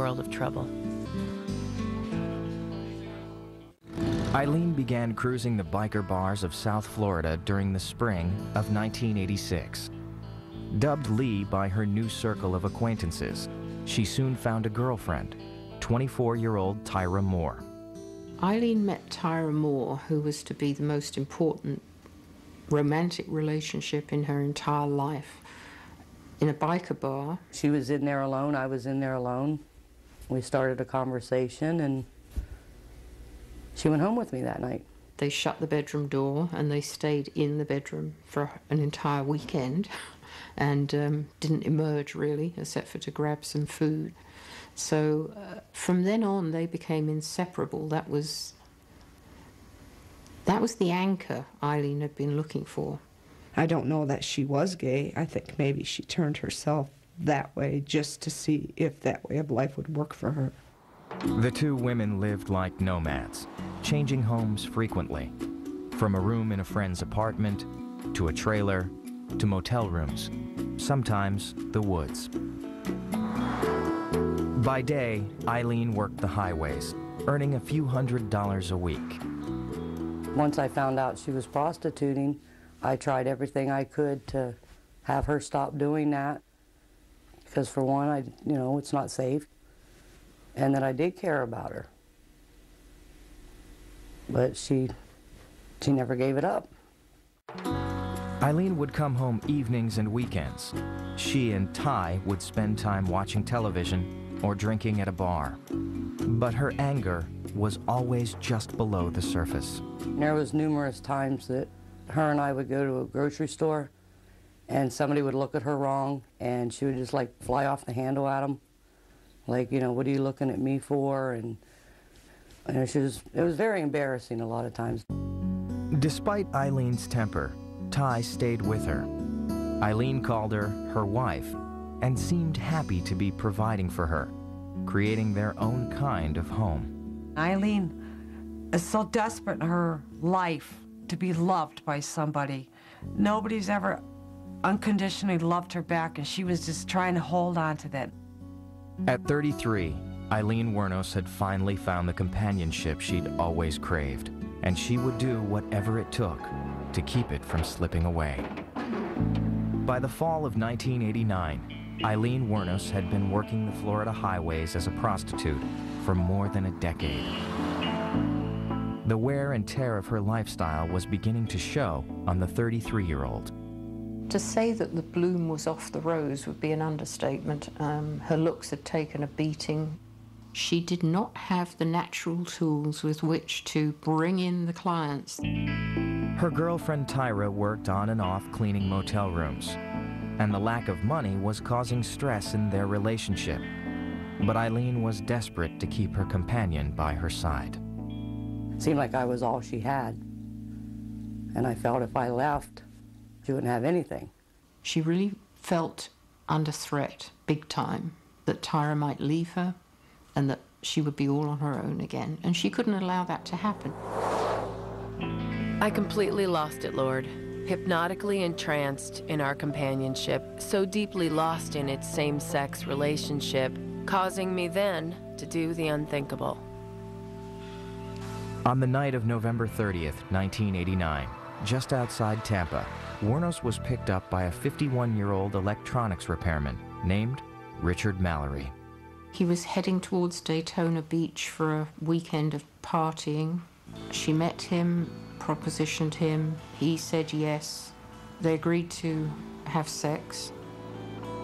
world of trouble. Aileen began cruising the biker bars of South Florida during the spring of 1986. Dubbed Lee by her new circle of acquaintances, she soon found a girlfriend, 24-year-old Tyra Moore. Aileen met Tyra Moore, who was to be the most important romantic relationship in her entire life, in a biker bar. She was in there alone, I was in there alone. We started a conversation and she went home with me that night. They shut the bedroom door and they stayed in the bedroom for an entire weekend and didn't emerge really, except for to grab some food. So from then on they became inseparable. That was the anchor Aileen had been looking for. I don't know that she was gay. I think maybe she turned herself that way just to see if that way of life would work for her. The two women lived like nomads, changing homes frequently, from a room in a friend's apartment, to a trailer, to motel rooms, sometimes the woods. By day, Aileen worked the highways, earning a few $100s a week. Once I found out she was prostituting, I tried everything I could to have her stop doing that, because for one, it's not safe. And that I did care about her. But she never gave it up. Aileen would come home evenings and weekends. She and Ty would spend time watching television or drinking at a bar. But her anger was always just below the surface. There was numerous times that her and I would go to a grocery store and somebody would look at her wrong and she would just like fly off the handle at them. Like, what are you looking at me for? And it was very embarrassing a lot of times. Despite Aileen's temper, Ty stayed with her. Aileen called her wife and seemed happy to be providing for her, creating their own kind of home. Aileen is so desperate in her life to be loved by somebody. Nobody's ever unconditionally loved her back, and she was just trying to hold on to that. At 33, Aileen Wuormos had finally found the companionship she'd always craved, and she would do whatever it took to keep it from slipping away. By the fall of 1989, Aileen Wuormos had been working the Florida highways as a prostitute for more than a decade. The wear and tear of her lifestyle was beginning to show on the 33-year-old. To say that the bloom was off the rose would be an understatement. Her looks had taken a beating. She did not have the natural tools with which to bring in the clients. Her girlfriend Tyra worked on and off cleaning motel rooms, and the lack of money was causing stress in their relationship. But Aileen was desperate to keep her companion by her side. It seemed like I was all she had, and I felt if I left, she wouldn't have anything. She really felt under threat, big time, that Tyra might leave her and that she would be all on her own again, and she couldn't allow that to happen. I completely lost it, Lord. Hypnotically entranced in our companionship, so deeply lost in its same-sex relationship, causing me then to do the unthinkable. On the night of November 30th, 1989, just outside Tampa, Wuormos was picked up by a 51-year-old electronics repairman named Richard Mallory. He was heading towards Daytona Beach for a weekend of partying. She met him, propositioned him. He said yes. They agreed to have sex.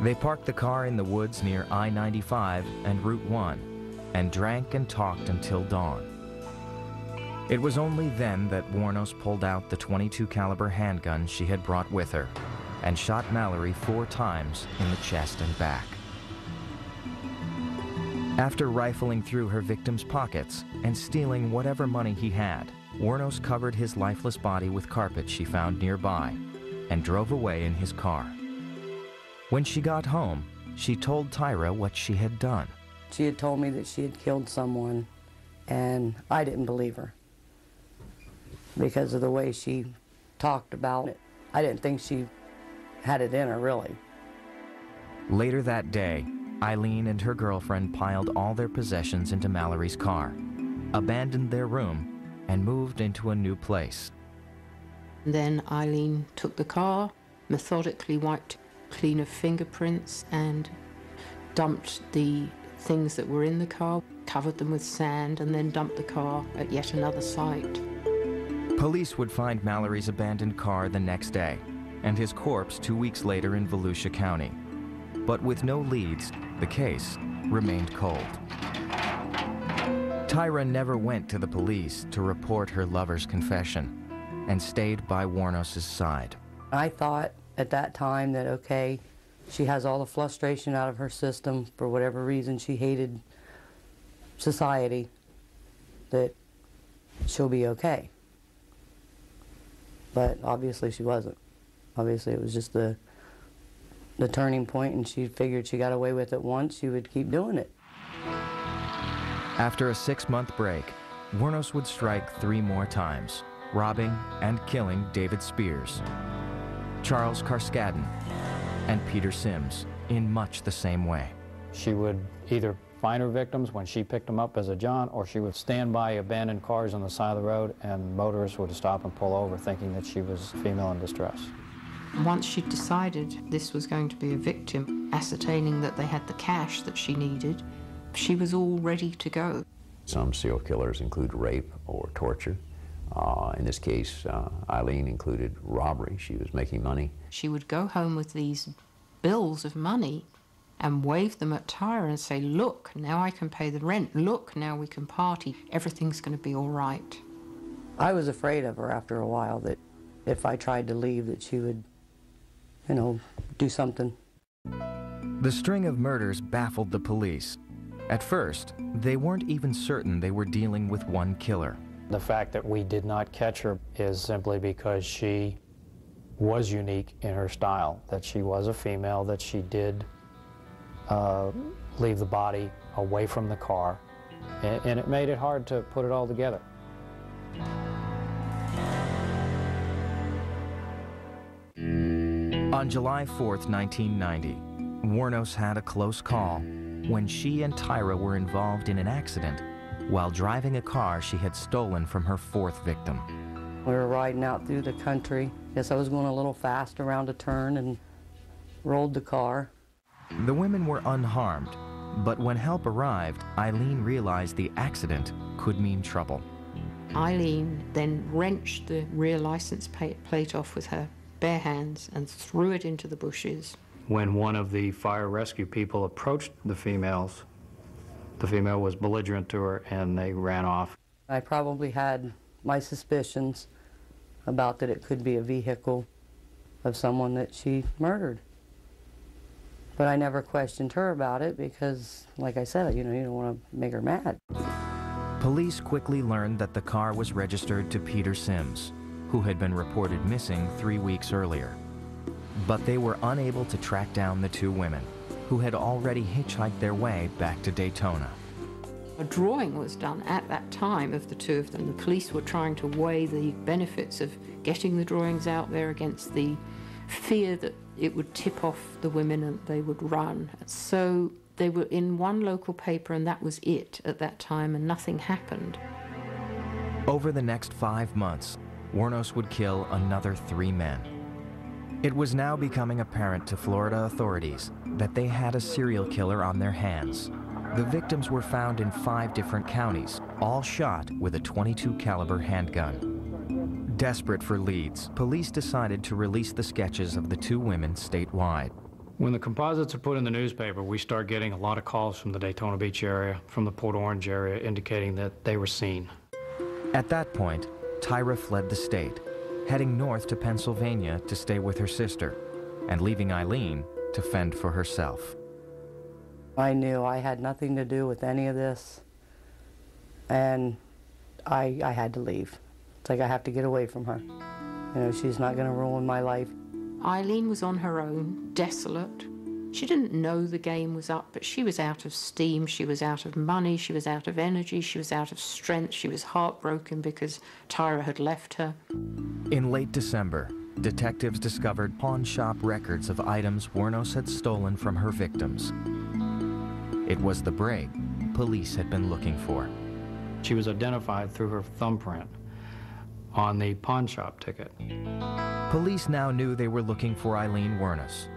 They parked the car in the woods near I-95 and Route 1 and drank and talked until dawn. It was only then that Wuormos pulled out the .22 caliber handgun she had brought with her and shot Mallory 4 times in the chest and back. After rifling through her victim's pockets and stealing whatever money he had, Wuormos covered his lifeless body with carpet she found nearby and drove away in his car. When she got home, she told Tyra what she had done. She had told me that she had killed someone, and I didn't believe her because of the way she talked about it. I didn't think she had it in her, really. Later that day, Aileen and her girlfriend piled all their possessions into Mallory's car, abandoned their room, and moved into a new place. Then Aileen took the car, methodically wiped clean of fingerprints, and dumped the things that were in the car, covered them with sand, and then dumped the car at yet another site. Police would find Mallory's abandoned car the next day, and his corpse 2 weeks later in Volusia County. But with no leads, the case remained cold. Tyra never went to the police to report her lover's confession and stayed by wuornos' side. I thought at that time that, okay, she has all the frustration out of her system for whatever reason she hated society, that she'll be okay. But obviously she wasn't. Obviously it was just the turning point, and she figured she got away with it once, she would keep doing it. After a 6-month break, wuornos would strike 3 more times, robbing and killing David Spears, Charles Carskadden, and Peter Sims in much the same way. She would either find her victims when she picked them up as a John, or she would stand by abandoned cars on the side of the road, and motorists would stop and pull over thinking that she was a female in distress. Once she'd decided this was going to be a victim, ascertaining that they had the cash that she needed, she was all ready to go. Some serial killers include rape or torture. In this case, Aileen included robbery. She was making money. She would go home with these bills of money and wave them at Tyra and say, look, now I can pay the rent. Look, now we can party. Everything's going to be all right. I was afraid of her after a while, that if I tried to leave, that she would, you know, do something. The string of murders baffled the police. At first, they weren't even certain they were dealing with one killer. The fact that we did not catch her is simply because she was unique in her style, that she was a female, that she did leave the body away from the car, and it made it hard to put it all together. On July 4th, 1990, wuornos had a close call when she and Tyra were involved in an accident while driving a car she had stolen from her 4th victim. We were riding out through the country. Guess I was going a little fast around a turn and rolled the car. The women were unharmed, but when help arrived, Aileen realized the accident could mean trouble. Aileen then wrenched the rear license plate off with her bare hands and threw it into the bushes. When one of the fire rescue people approached the females, the female was belligerent to her and they ran off. I probably had my suspicions about that it could be a vehicle of someone that she murdered. But I never questioned her about it because, like I said, you know, you don't want to make her mad. Police quickly learned that the car was registered to Peter Sims, who had been reported missing 3 weeks earlier. But they were unable to track down the 2 women, who had already hitchhiked their way back to Daytona. A drawing was done at that time of the 2 of them. The police were trying to weigh the benefits of getting the drawings out there against the fear that it would tip off the women and they would run. So they were in one local paper and that was it at that time, and nothing happened. Over the next 5 months, wuornos would kill another 3 men. It was now becoming apparent to Florida authorities that they had a serial killer on their hands. The victims were found in 5 different counties, all shot with a .22 caliber handgun. Desperate for leads, police decided to release the sketches of the 2 women statewide. When the composites are put in the newspaper, we start getting a lot of calls from the Daytona Beach area, from the Port Orange area, indicating that they were seen. At that point, Tyra fled the state, heading north to Pennsylvania to stay with her sister, and leaving Aileen to fend for herself. I knew I had nothing to do with any of this, and I had to leave. It's like I have to get away from her. You know, she's not going to ruin my life. Aileen was on her own, desolate. She didn't know the game was up, but she was out of steam, she was out of money, she was out of energy, she was out of strength, she was heartbroken because Tyra had left her. In late December, detectives discovered pawn shop records of items wuornos had stolen from her victims. It was the break police had been looking for. She was identified through her thumbprint on the pawn shop ticket. Police now knew they were looking for Aileen Wuornos.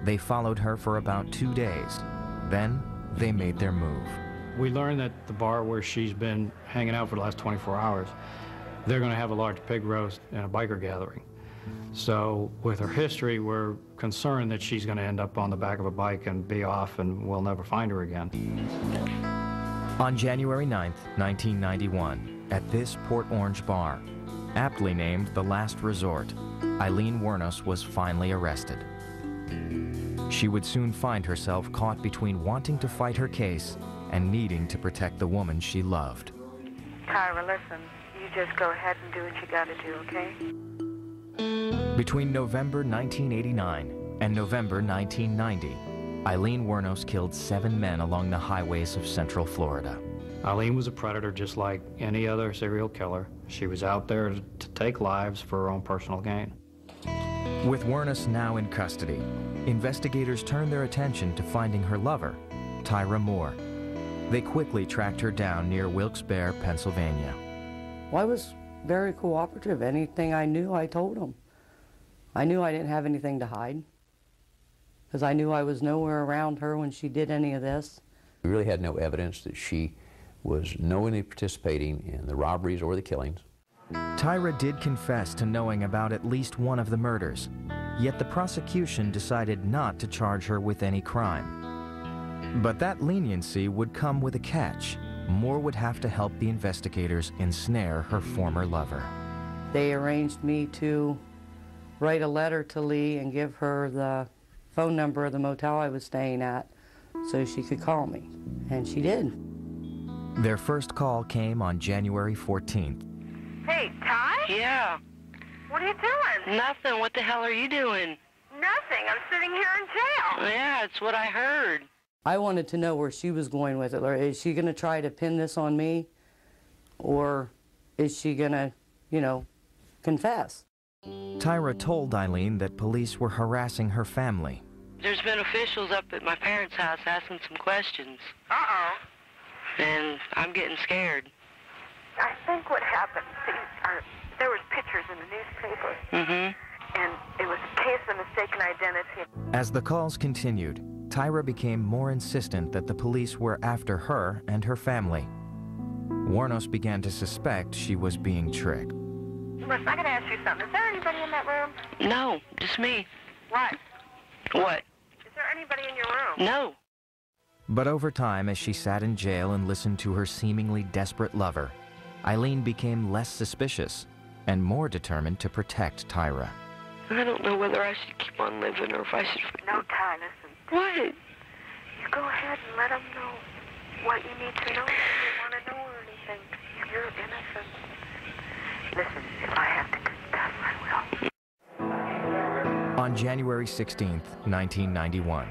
They followed her for about 2 days. Then they made their move. We learned that the bar where she's been hanging out for the last 24 hours, they're going to have a large pig roast and a biker gathering. So with her history, we're concerned that she's going to end up on the back of a bike and be off and we'll never find her again. On January 9th, 1991, at this Port Orange bar, aptly named the Last Resort, Aileen Wuornos was finally arrested. She would soon find herself caught between wanting to fight her case and needing to protect the woman she loved. Tyra, listen, you just go ahead and do what you gotta do, okay? Between November 1989 and November 1990, Aileen Wuornos killed 7 men along the highways of Central Florida. Aileen was a predator just like any other serial killer. She was out there to take lives for her own personal gain. With Wuornos now in custody, investigators turned their attention to finding her lover, Tyra Moore. They quickly tracked her down near Wilkes-Barre, Pennsylvania. Well, I was very cooperative. Anything I knew, I told them. I knew I didn't have anything to hide, because I knew I was nowhere around her when she did any of this. We really had no evidence that she was knowingly participating in the robberies or the killings. Tyra did confess to knowing about at least one of the murders, yet the prosecution decided not to charge her with any crime. But that leniency would come with a catch. Moore would have to help the investigators ensnare her former lover. They arranged me to write a letter to Lee and give her the phone number of the motel I was staying at so she could call me, and she did. Their first call came on January 14th. Hey, Ty? Yeah. What are you doing? Nothing. What the hell are you doing? Nothing. I'm sitting here in jail. Yeah, it's what I heard. I wanted to know where she was going with it. Is she going to try to pin this on me, or is she going to, confess? Tyra told Aileen that police were harassing her family. There's been officials up at my parents' house asking some questions. Uh-oh. And I'm getting scared. I think what happened, there was pictures in the newspaper. Mm-hmm. And it was a case of mistaken identity. As the calls continued, Tyra became more insistent that the police were after her and her family. Wuornos began to suspect she was being tricked. Listen, I gotta ask you something. Is there anybody in that room? No, just me. What? What? Is there anybody in your room? No. But over time, as she sat in jail and listened to her seemingly desperate lover, Aileen became less suspicious and more determined to protect Tyra. I don't know whether I should keep on living or if I should... No, Ty, listen. What? You go ahead and let them know what you need to know if you want to know or anything. You're innocent. Listen, if I have to confess, I will. On January 16th, 1991,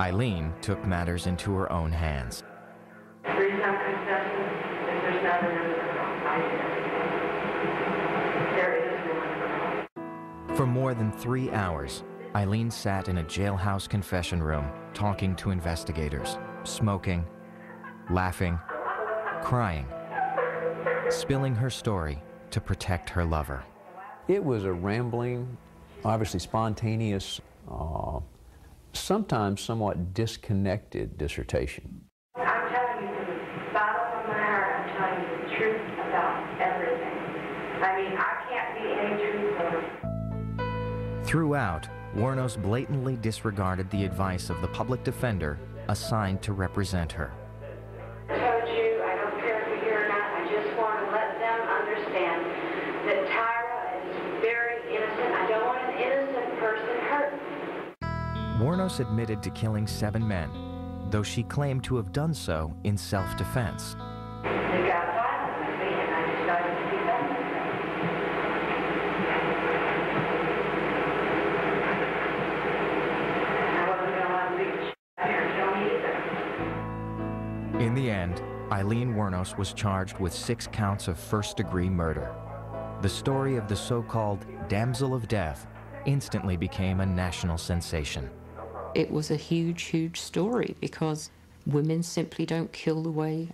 Aileen took matters into her own hands. There's no confessing if there's nothing in the There is one. For more than 3 hours, Aileen sat in a jailhouse confession room talking to investigators, smoking, laughing, crying, spilling her story to protect her lover. It was a rambling, obviously spontaneous, sometimes somewhat disconnected dissertation. I'm telling you, from the bottom of my heart, I'm telling you the truth about everything. I mean, I can't be any truthful. Throughout, Wuornos blatantly disregarded the advice of the public defender assigned to represent her. I told you, I don't care if you're here or not, I just want to let them understand that Tyra is very innocent. I don't want an innocent person hurt. Wuornos admitted to killing 7 men, though she claimed to have done so in self-defense. They got violent with me, and I decided to defend myself. I wasn't going to let them beat the shit out of me either. In the end, Aileen Wuornos was charged with 6 counts of first-degree murder. The story of the so-called damsel of death instantly became a national sensation. It was a huge, huge story because women simply don't kill the way